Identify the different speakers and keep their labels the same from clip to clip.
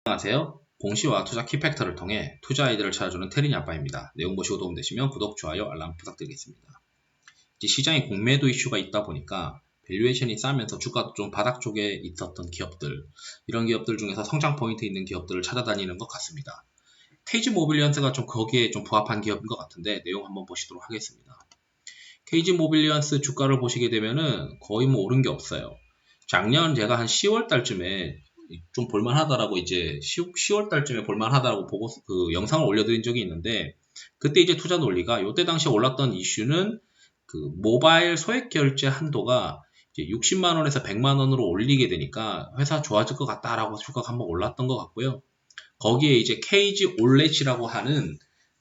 Speaker 1: 안녕하세요. 공시와 투자 키팩터를 통해 투자 아이디어를 찾아주는 테린이 아빠입니다. 내용 보시고 도움되시면 구독, 좋아요, 알람 부탁드리겠습니다. 이제 시장에 공매도 이슈가 있다 보니까 밸류에이션이 싸면서 주가도 좀 바닥 쪽에 있었던 기업들, 이런 기업들 중에서 성장 포인트 있는 기업들을 찾아다니는 것 같습니다. KG 모빌리언스가 좀 거기에 좀 부합한 기업인 것 같은데 내용 한번 보시도록 하겠습니다. KG 모빌리언스 주가를 보시게 되면은 거의 뭐 오른 게 없어요. 작년 제가 한 10월 달쯤에 좀 볼만하다라고 이제 10월 달쯤에 볼만하다라고 보고 그 영상을 올려드린 적이 있는데, 그때 이제 투자 논리가 요때 당시에 올랐던 이슈는 그 모바일 소액 결제 한도가 이제 60만 원에서 100만 원으로 올리게 되니까 회사 좋아질 것 같다라고 주가가 한번 올랐던 것 같고요. 거기에 이제 KG 올렛이라고 하는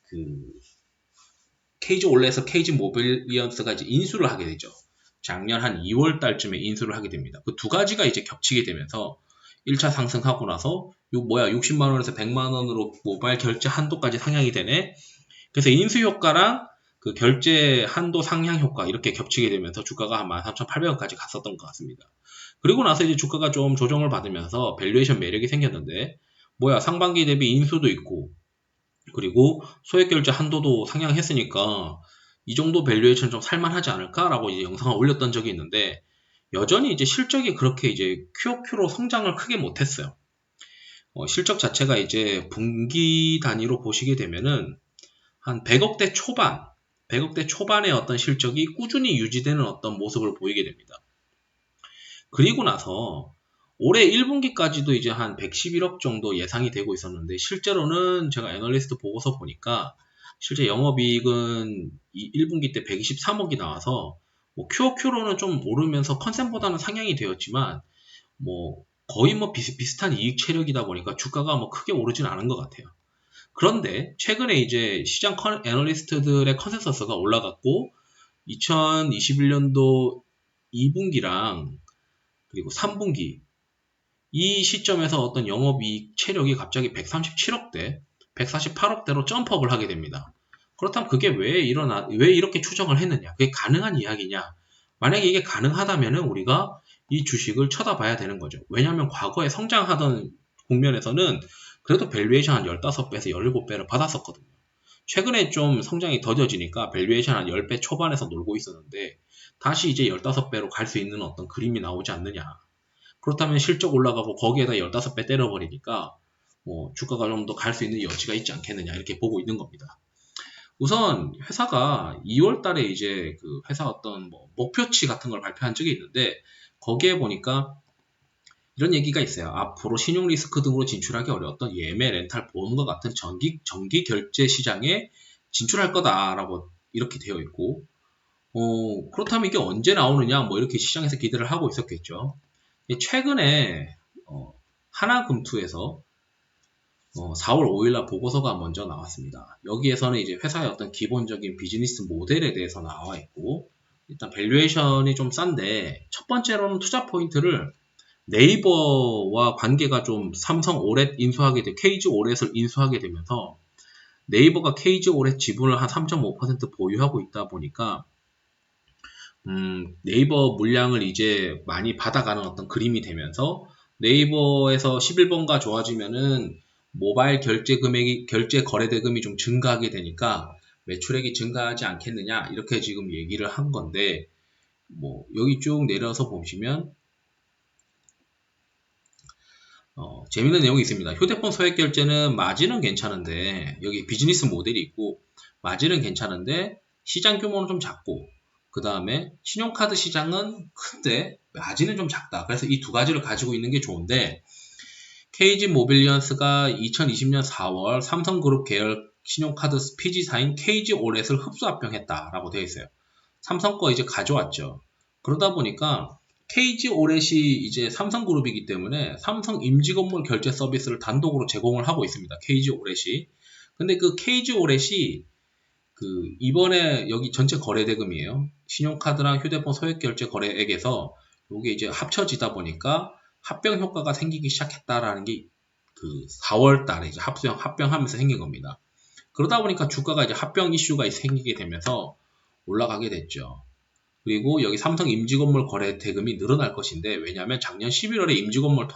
Speaker 1: 그 KG 올렛에서 KG 모빌리언스가 이제 인수를 하게 되죠. 작년 한 2월 달쯤에 인수를 하게 됩니다. 그 두 가지가 이제 겹치게 되면서 1차 상승하고 나서 60만 원에서 100만 원으로 모바일 결제 한도까지 상향이 되네. 그래서 인수 효과랑 그 결제 한도 상향 효과 이렇게 겹치게 되면서 주가가 한 13,800원까지 갔었던 것 같습니다. 그리고 나서 이제 주가가 좀 조정을 받으면서 밸류에이션 매력이 생겼는데, 상반기 대비 인수도 있고 그리고 소액 결제 한도도 상향했으니까 이 정도 밸류에이션 좀 살만하지 않을까라고 이제 영상을 올렸던 적이 있는데, 여전히 이제 실적이 그렇게 이제 QOQ로 성장을 크게 못했어요. 실적 자체가 이제 분기 단위로 보시게 되면은 한 100억대 초반의 어떤 실적이 꾸준히 유지되는 어떤 모습을 보이게 됩니다. 그리고 나서 올해 1분기까지도 이제 한 111억 정도 예상이 되고 있었는데, 실제로는 제가 애널리스트 보고서 보니까 실제 영업이익은 1분기 때 123억이 나와서 QOQ로는 좀 오르면서 컨센보다는 상향이 되었지만 거의 비슷비슷한 이익 체력이다 보니까 주가가 크게 오르진 않은 것 같아요. 그런데 최근에 이제 시장 애널리스트들의 컨센서스가 올라갔고 2021년도 2분기랑 그리고 3분기 이 시점에서 어떤 영업이익 체력이 갑자기 137억대, 148억대로 점프업을 하게 됩니다. 그렇다면 그게 왜 이렇게 추정을 했느냐? 그게 가능한 이야기냐? 만약에 이게 가능하다면 우리가 이 주식을 쳐다봐야 되는 거죠. 왜냐하면 과거에 성장하던 국면에서는 그래도 밸류에이션 한 15배에서 17배를 받았었거든요. 최근에 좀 성장이 더뎌지니까 밸류에이션 한 10배 초반에서 놀고 있었는데, 다시 이제 15배로 갈 수 있는 어떤 그림이 나오지 않느냐. 그렇다면 실적 올라가고 거기에다 15배 때려버리니까 주가가 좀 더 갈 수 있는 여지가 있지 않겠느냐, 이렇게 보고 있는 겁니다. 우선 회사가 2월 달에 이제 그 회사 어떤 목표치 같은 걸 발표한 적이 있는데, 거기에 보니까 이런 얘기가 있어요. 앞으로 신용 리스크 등으로 진출하기 어려웠던 예매, 렌탈, 보험과 같은 정기 결제 시장에 진출할 거다라고 이렇게 되어 있고, 그렇다면 이게 언제 나오느냐, 이렇게 시장에서 기대를 하고 있었겠죠. 최근에 하나금투에서 4월 5일날 보고서가 먼저 나왔습니다. 여기에서는 이제 회사의 어떤 기본적인 비즈니스 모델에 대해서 나와 있고, 일단 밸류에이션이 좀 싼데, 첫 번째로는 투자 포인트를 네이버와 관계가 좀 삼성 오렛 KG 오렛을 인수하게 되면서 네이버가 KG 오렛 지분을 한 3.5% 보유하고 있다 보니까 네이버 물량을 이제 많이 받아가는 어떤 그림이 되면서, 네이버에서 11번가 좋아지면은 모바일 결제 거래 대금이 좀 증가하게 되니까 매출액이 증가하지 않겠느냐, 이렇게 지금 얘기를 한 건데, 여기 쭉 내려서 보시면 재밌는 내용이 있습니다. 휴대폰 소액 결제는 마진은 괜찮은데, 여기 비즈니스 모델이 있고 마진은 괜찮은데 시장 규모는 좀 작고, 그 다음에 신용카드 시장은 큰데 마진은 좀 작다. 그래서 이 두 가지를 가지고 있는 게 좋은데, KG 모빌리언스가 2020년 4월 삼성그룹 계열 신용카드 PG사인 KG 올렛을 흡수 합병했다라고 되어 있어요. 삼성 거 이제 가져왔죠. 그러다 보니까 KG 오렛이 이제 삼성그룹이기 때문에 삼성 임직원물 결제 서비스를 단독으로 제공을 하고 있습니다. KG 오렛이. 근데 그 KG 오렛이 이번에 여기 전체 거래 대금이에요. 신용카드랑 휴대폰 소액 결제 거래액에서 이게 이제 합쳐지다 보니까 합병 효과가 생기기 시작했다라는 게 4월 달에 이제 합병하면서 생긴 겁니다. 그러다 보니까 주가가 이제 합병 이슈가 생기게 되면서 올라가게 됐죠. 그리고 여기 삼성 임직원물 거래 대금이 늘어날 것인데, 왜냐하면 작년 11월에 임직원물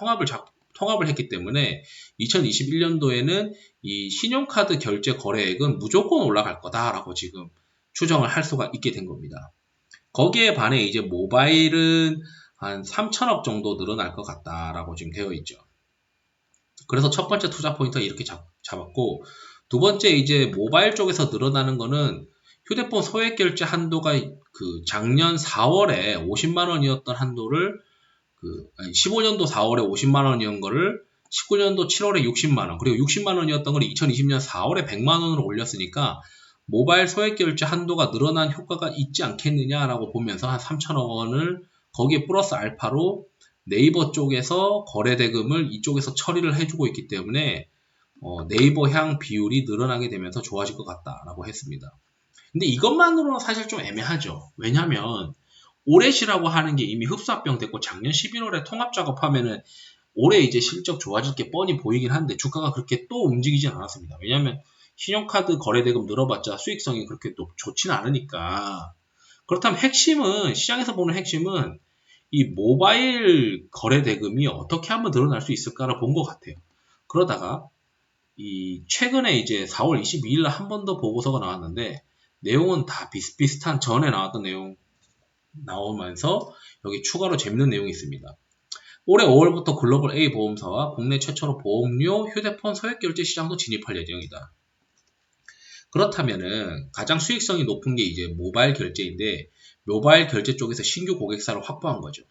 Speaker 1: 통합을 했기 때문에 2021년도에는 이 신용카드 결제 거래액은 무조건 올라갈 거다라고 지금 추정을 할 수가 있게 된 겁니다. 거기에 반해 이제 모바일은 한 3천억 정도 늘어날 것 같다라고 지금 되어 있죠. 그래서 첫 번째 투자 포인트가 이렇게 잡았고, 두 번째 이제 모바일 쪽에서 늘어나는 거는 휴대폰 소액 결제 한도가 그 작년 4월에 50만 원이었던 한도를 15년도 4월에 50만 원이었던 거를 19년도 7월에 60만 원, 그리고 60만 원이었던 걸 2020년 4월에 100만 원으로 올렸으니까 모바일 소액 결제 한도가 늘어난 효과가 있지 않겠느냐라고 보면서 한 3천억 원을 거기에 플러스 알파로 네이버 쪽에서 거래 대금을 이쪽에서 처리를 해주고 있기 때문에 네이버 향 비율이 늘어나게 되면서 좋아질 것 같다라고 했습니다. 근데 이것만으로는 사실 좀 애매하죠. 왜냐하면 올해시라고 하는 게 이미 흡수합병 됐고 작년 11월에 통합 작업하면은 올해 이제 실적 좋아질 게 뻔히 보이긴 한데 주가가 그렇게 또 움직이진 않았습니다. 왜냐하면 신용카드 거래대금 늘어봤자 수익성이 그렇게 또 좋지는 않으니까. 그렇다면 핵심은, 시장에서 보는 핵심은 이 모바일 거래대금이 어떻게 하면 늘어날 수 있을까를 본 것 같아요. 그러다가 이 최근에 이제 4월 22일 날 한 번 더 보고서가 나왔는데 내용은 다 비슷비슷한 전에 나왔던 내용 나오면서 여기 추가로 재밌는 내용이 있습니다. 올해 5월부터 글로벌 A 보험사와 국내 최초로 보험료 휴대폰 소액결제 시장도 진입할 예정이다. 그렇다면은 가장 수익성이 높은 게 이제 모바일 결제인데 모바일 결제 쪽에서 신규 고객사를 확보한 거죠.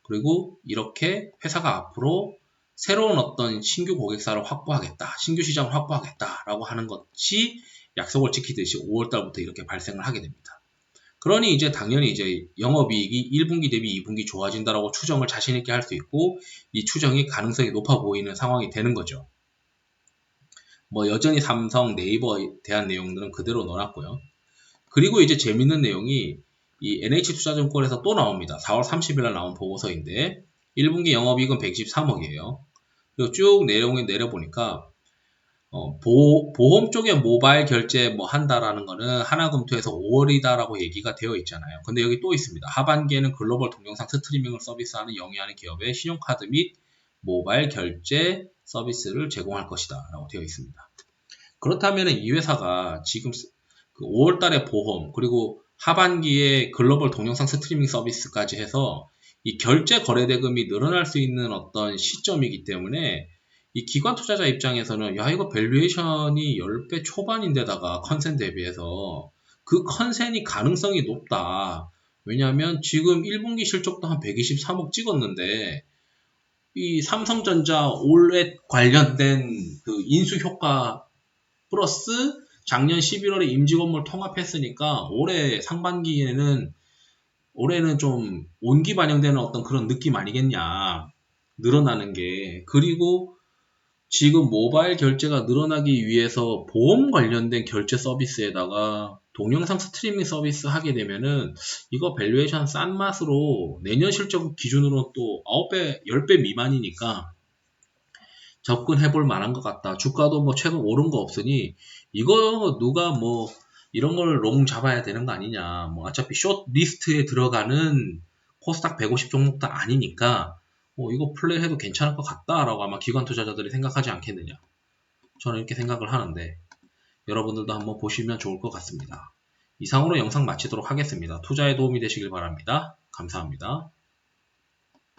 Speaker 1: 그리고 이렇게 회사가 앞으로 새로운 어떤 신규 고객사를 확보하겠다, 신규 시장을 확보하겠다라고 하는 것이 약속을 지키듯이 5월달부터 이렇게 발생을 하게 됩니다. 그러니 이제 당연히 이제 영업이익이 1분기 대비 2분기 좋아진다라고 추정을 자신있게 할 수 있고 이 추정이 가능성이 높아 보이는 상황이 되는 거죠. 뭐 여전히 삼성, 네이버에 대한 내용들은 그대로 넣어놨고요. 그리고 이제 재밌는 내용이 이 NH투자증권에서 또 나옵니다. 4월 30일 날 나온 보고서인데 1분기 영업이익은 123억이에요. 그리고 쭉 내용을 내려보니까 보험 쪽에 모바일 결제 뭐 한다라는 거는 하나금토에서 5월이다라고 얘기가 되어 있잖아요. 근데 여기 또 있습니다. 하반기에는 글로벌 동영상 스트리밍을 서비스하는 영위하는 기업에 신용카드 및 모바일 결제 서비스를 제공할 것이다 라고 되어 있습니다. 그렇다면 이 회사가 지금 5월 달에 보험 그리고 하반기에 글로벌 동영상 스트리밍 서비스까지 해서 이 결제 거래 대금이 늘어날 수 있는 어떤 시점이기 때문에 이 기관 투자자 입장에서는 야 이거 밸류에이션이 10배 초반인데다가 컨센 대비해서 그 컨센이 가능성이 높다. 왜냐하면 지금 1분기 실적도 한 123억 찍었는데 이 삼성전자 올해 관련된 그 인수 효과 플러스 작년 11월에 임직원물 통합했으니까 올해 상반기에는 올해는 좀 온기 반영되는 어떤 그런 느낌 아니겠냐. 늘어나는 게. 그리고 지금 모바일 결제가 늘어나기 위해서 보험 관련된 결제 서비스에다가 동영상 스트리밍 서비스 하게 되면은 이거 밸류에이션 싼 맛으로 내년 실적 기준으로 또 9배, 10배 미만이니까 접근해볼 만한 것 같다. 주가도 뭐 최근 오른 거 없으니 이거 누가 뭐 이런 걸 롱 잡아야 되는 거 아니냐. 뭐 어차피 숏 리스트에 들어가는 코스닥 150 종목도 아니니까 이거 플레이해도 괜찮을 것 같다라고 아마 기관 투자자들이 생각하지 않겠느냐. 저는 이렇게 생각을 하는데 여러분들도 한번 보시면 좋을 것 같습니다. 이상으로 영상 마치도록 하겠습니다. 투자에 도움이 되시길 바랍니다. 감사합니다.